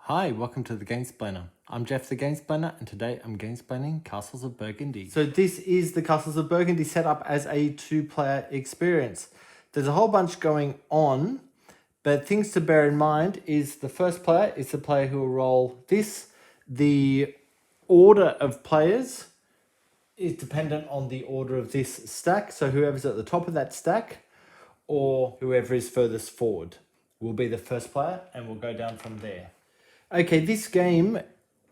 Hi, welcome to the Gamesplainer. I'm Jeff the Gamesplainer, and today I'm gamesplaining Castles of Burgundy. So this is the Castles of Burgundy set up as a two-player experience. There's a whole bunch going on, but things to bear in mind is the first player is the player who will roll this. The order of players is dependent on the order of this stack, so whoever's at the top of that stack or whoever is furthest forward will be the first player, and we'll go down from there. Okay, this game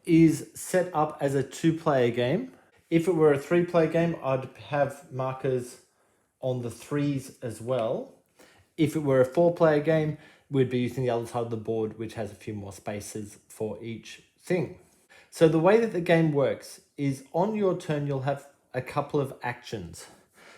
is set up as a two-player game. If it were a three-player game, I'd have markers on the threes as well. If it were a four-player game, we'd be using the other side of the board, which has a few more spaces for each thing. So the way that the game works is on your turn, you'll have a couple of actions.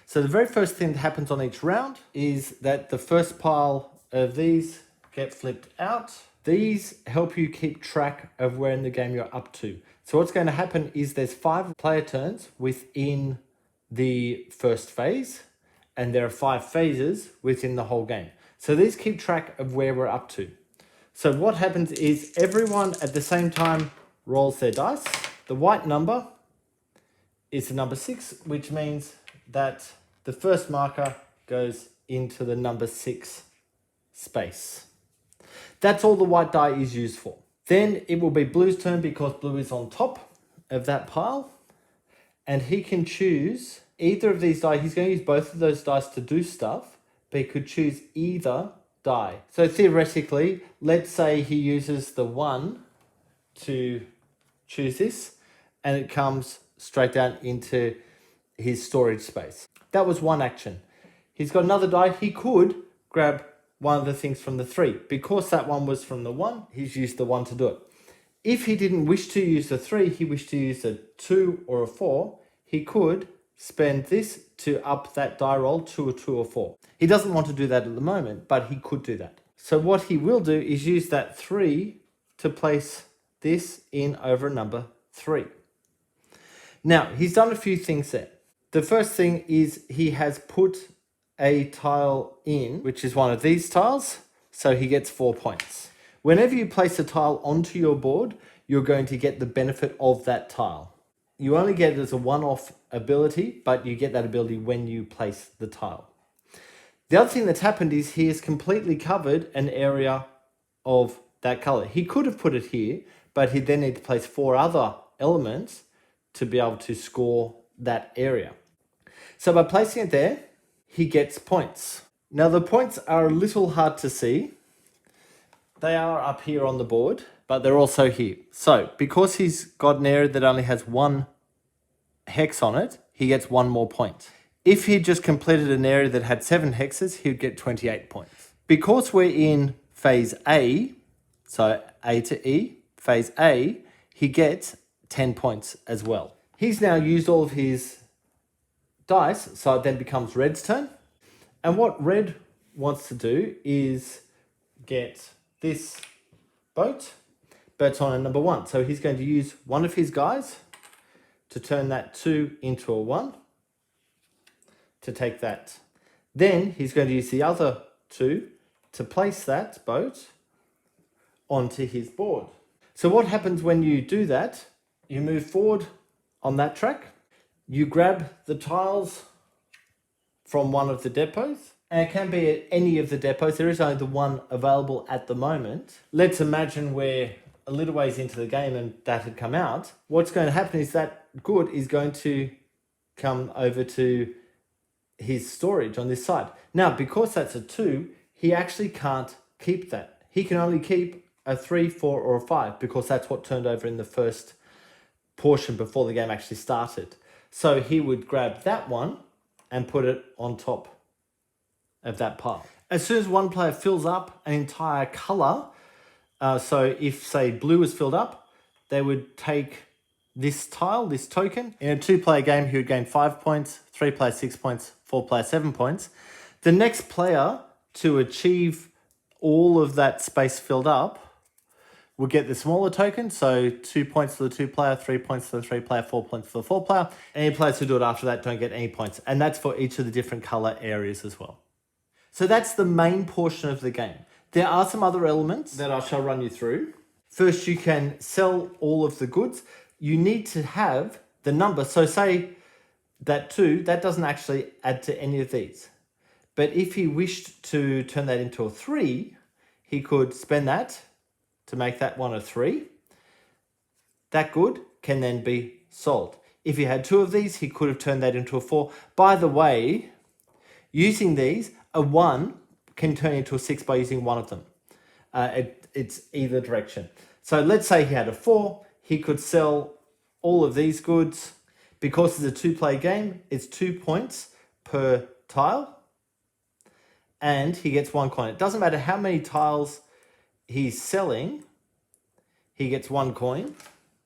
So the very first thing that happens on each round is that the first pile of these get flipped out. These help you keep track of where in the game you're up to. So what's going to happen is there's 5 player turns within the first phase, and there are 5 phases within the whole game. So these keep track of where we're up to. So what happens is everyone at the same time rolls their dice. The white number is the number 6, which means that the first marker goes into the number 6 space. That's all the white die is used for. Then it will be blue's turn because blue is on top of that pile. And he can choose either of these die. He's going to use both of those dice to do stuff, but he could choose either die. So theoretically, let's say he uses the 1 to choose this, and it comes straight down into his storage space. That was one action. He's got another die. He could grab one of the things from the 3. Because that one was from the 1, he's used the 1 to do it. If he didn't wish to use the 3, he wished to use a 2 or a 4, he could spend this to up that die roll to a 2 or 4. He doesn't want to do that at the moment, but he could do that. So what he will do is use that 3 to place this in over number 3. Now, he's done a few things there. The first thing is he has put a tile in, which is one of these tiles, so he gets 4 points. Whenever you place a tile onto your board, you're going to get the benefit of that tile. You only get it as a one-off ability, but you get that ability when you place the tile. The other thing that's happened is he has completely covered an area of that color. He could have put it here, but he'd then need to place 4 other elements to be able to score that area. So by placing it there, he gets points. Now the points are a little hard to see. They are up here on the board, but they're also here. So because he's got an area that only has 1 hex on it, he gets 1 more point. If he just completed an area that had 7 hexes, he'd get 28 points. Because we're in phase A, so A to E, phase A, he gets 10 points as well. He's now used all of his dice, so it then becomes red's turn. And what red wants to do is get this boat, but it's on a number 1. So he's going to use one of his guys to turn that 2 into a 1 to take that. Then he's going to use the other 2 to place that boat onto his board. So what happens when you do that? You move forward on that track. You grab the tiles from one of the depots, and it can be at any of the depots. There is only the one available at the moment. Let's imagine we're a little ways into the game and that had come out. What's going to happen is that good is going to come over to his storage on this side. Now, because that's a 2, he actually can't keep that. He can only keep a 3, 4, or a 5 because that's what turned over in the first portion before the game actually started. So he would grab that one and put it on top of that pile. As soon as one player fills up an entire color, so if, say, blue is filled up, they would take this tile, this token. In a 2-player game, he would gain 5 points, 3-player 6 points, 4-player 7 points. The next player to achieve all of that space filled up will get the smaller token, so 2 points for the 2-player, 3 points for the 3-player, 4 points for the 4-player. Any players who do it after that don't get any points, and that's for each of the different color areas as well. So that's the main portion of the game. There are some other elements that I shall run you through. First, you can sell all of the goods. You need to have the number. So say that 2, that doesn't actually add to any of these. But if he wished to turn that into a 3, he could spend that to make that one a 3. That good can then be sold. If he had 2 of these, he could have turned that into a 4. By the way, using these, a 1 can turn into a 6 by using one of them. It's either direction. So let's say he had a 4. He could sell all of these goods. Because it's a 2-player game, it's 2 points per tile. And he gets 1 coin. It doesn't matter how many tiles he's selling. He gets 1 coin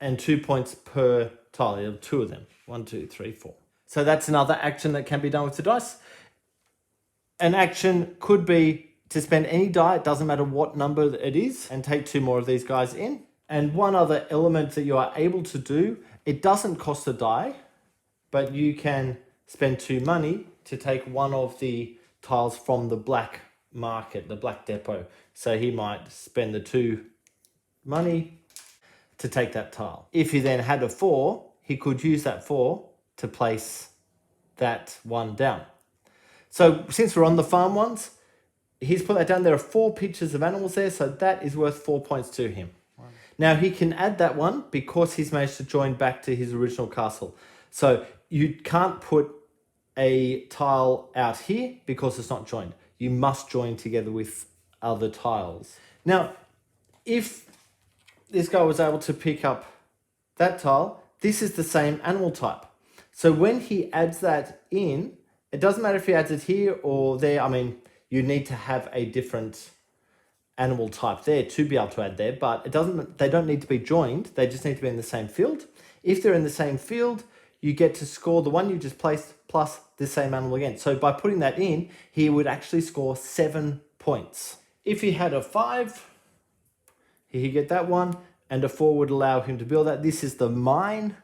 and 2 points per tile. You have 2 of them. 1, 2, 3, 4. So that's another action that can be done with the dice. An action could be to spend any die, it doesn't matter what number it is, and take 2 more of these guys in. And one other element that you are able to do, it doesn't cost a die, but you can spend 2 money to take one of the tiles from the black market, the black depot. So he might spend the 2 money to take that tile. If he then had a 4, he could use that 4 to place that one down. So since we're on the farm ones, he's put that down. There are 4 pictures of animals there, so that is worth 4 points to him. Wow. Now he can add that one because he's managed to join back to his original castle. So you can't put a tile out here because it's not joined. You must join together with other tiles. Now, if this guy was able to pick up that tile, this is the same animal type. So when he adds that in, it doesn't matter if he adds it here or there. I mean, you need to have a different animal type there to be able to add there, but they don't need to be joined. They just need to be in the same field. If they're in the same field, you get to score the one you just placed plus the same animal again. So by putting that in, he would actually score 7 points. If he had a 5, he'd get that one, and a 4 would allow him to build that. This is the mine.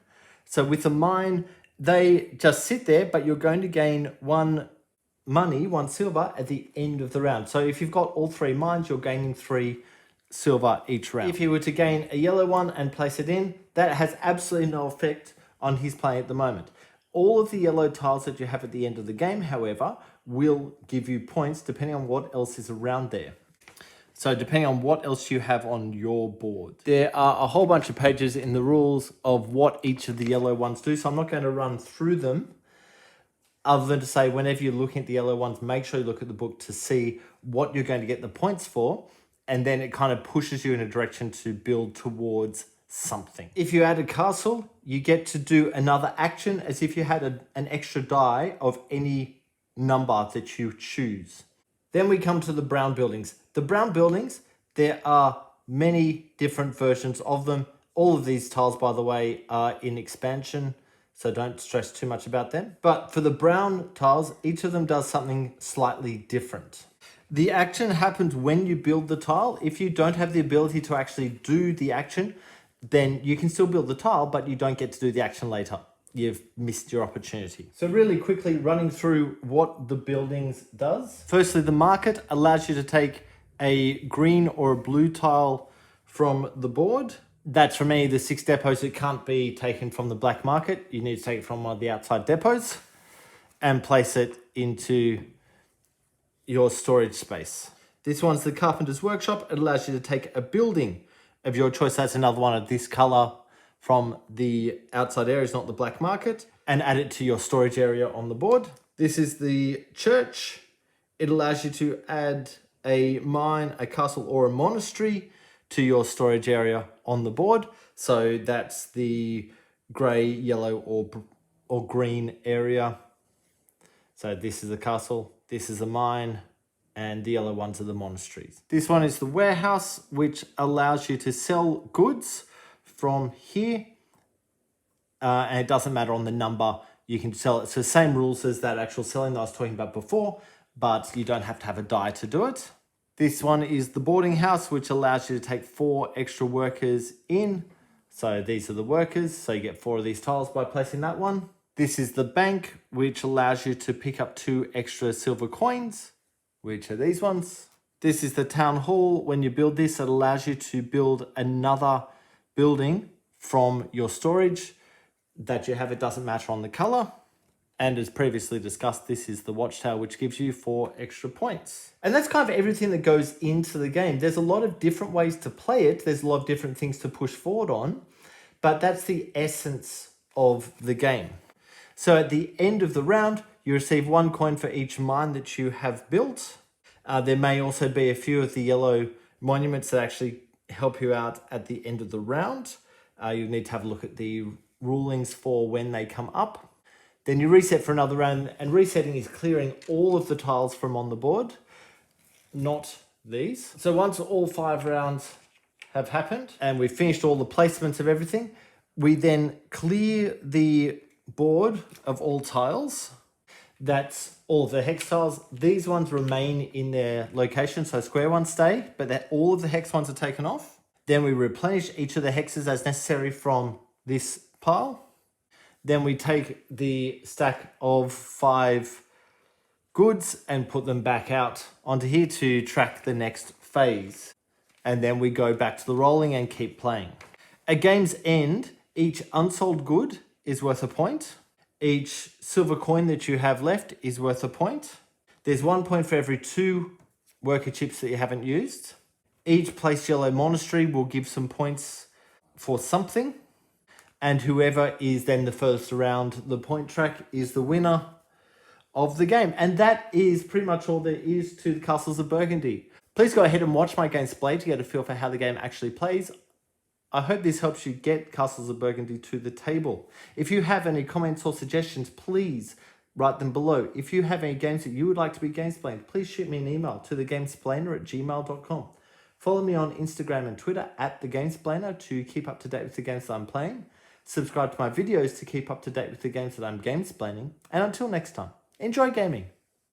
So with the mine, they just sit there, but you're going to gain 1 money, 1 silver at the end of the round. So if you've got all 3 mines, you're gaining 3 silver each round. If he were to gain a yellow one and place it in, that has absolutely no effect on his play at the moment. All of the yellow tiles that you have at the end of the game, however, will give you points depending on what else is around there. So depending on what else you have on your board. There are a whole bunch of pages in the rules of what each of the yellow ones do. So I'm not going to run through them other than to say whenever you're looking at the yellow ones, make sure you look at the book to see what you're going to get the points for. And then it kind of pushes you in a direction to build towards something. If you add a castle, you get to do another action as if you had an extra die of any number that you choose. Then we come to the brown buildings. The brown buildings, there are many different versions of them. All of these tiles, by the way, are in expansion, so don't stress too much about them. But for the brown tiles, each of them does something slightly different. The action happens when you build the tile. If you don't have the ability to actually do the action, then you can still build the tile, but you don't get to do the action later. You've missed your opportunity. So really quickly running through what the buildings does. Firstly, the market allows you to take a green or a blue tile from the board. That's from any of the 6 depots. It can't be taken from the black market. You need to take it from one of the outside depots and place it into your storage space. This one's the carpenter's workshop. It allows you to take a building of your choice. That's another one of this color from the outside areas, not the black market, and add it to your storage area on the board. This is the church. It allows you to add a mine, a castle, or a monastery to your storage area on the board. So that's the gray, yellow, or green area. So this is the castle, this is a mine, and the yellow ones are the monasteries. This one is the warehouse, which allows you to sell goods from here, and it doesn't matter on the number, you can sell it. So same rules as that actual selling that I was talking about before, but you don't have to have a die to do it. This one is the boarding house, which allows you to take 4 extra workers in. So these are the workers, so you get 4 of these tiles by placing that one. This is the bank, which allows you to pick up 2 extra silver coins, which are these ones. This is the town hall. When you build this, it allows you to build another building from your storage that you have. It doesn't matter on the color. And as previously discussed, this is the watchtower, which gives you 4 extra points. And that's kind of everything that goes into the game. There's a lot of different ways to play it. There's a lot of different things to push forward on, but that's the essence of the game. So at the end of the round, you receive 1 coin for each mine that you have built. There may also be a few of the yellow monuments that actually help you out at the end of the round. You need to have a look at the rulings for when they come up. Then you reset for another round, and resetting is clearing all of the tiles from on the board, not these. So once all 5 rounds have happened and we've finished all the placements of everything, we then clear the board of all tiles. That's all of the hex tiles. These ones remain in their location, so square ones stay, but all of the hex ones are taken off. Then we replenish each of the hexes as necessary from this pile. Then we take the stack of 5 goods and put them back out onto here to track the next phase. And then we go back to the rolling and keep playing. At game's end, each unsold good is worth a point. Each silver coin that you have left is worth a point. There's 1 point for every 2 worker chips that you haven't used. Each placed yellow monastery will give some points for something. And whoever is then the first around the point track is the winner of the game. And that is pretty much all there is to the Castles of Burgundy. Please go ahead and watch my gameplay to get a feel for how the game actually plays. I hope this helps you get Castles of Burgundy to the table. If you have any comments or suggestions, please write them below. If you have any games that you would like to be gamesplaned, please shoot me an email to thegamesplainer@gmail.com. Follow me on Instagram and Twitter @thegamesplainer to keep up to date with the games that I'm playing. Subscribe to my videos to keep up to date with the games that I'm gamesplaining. And until next time, enjoy gaming.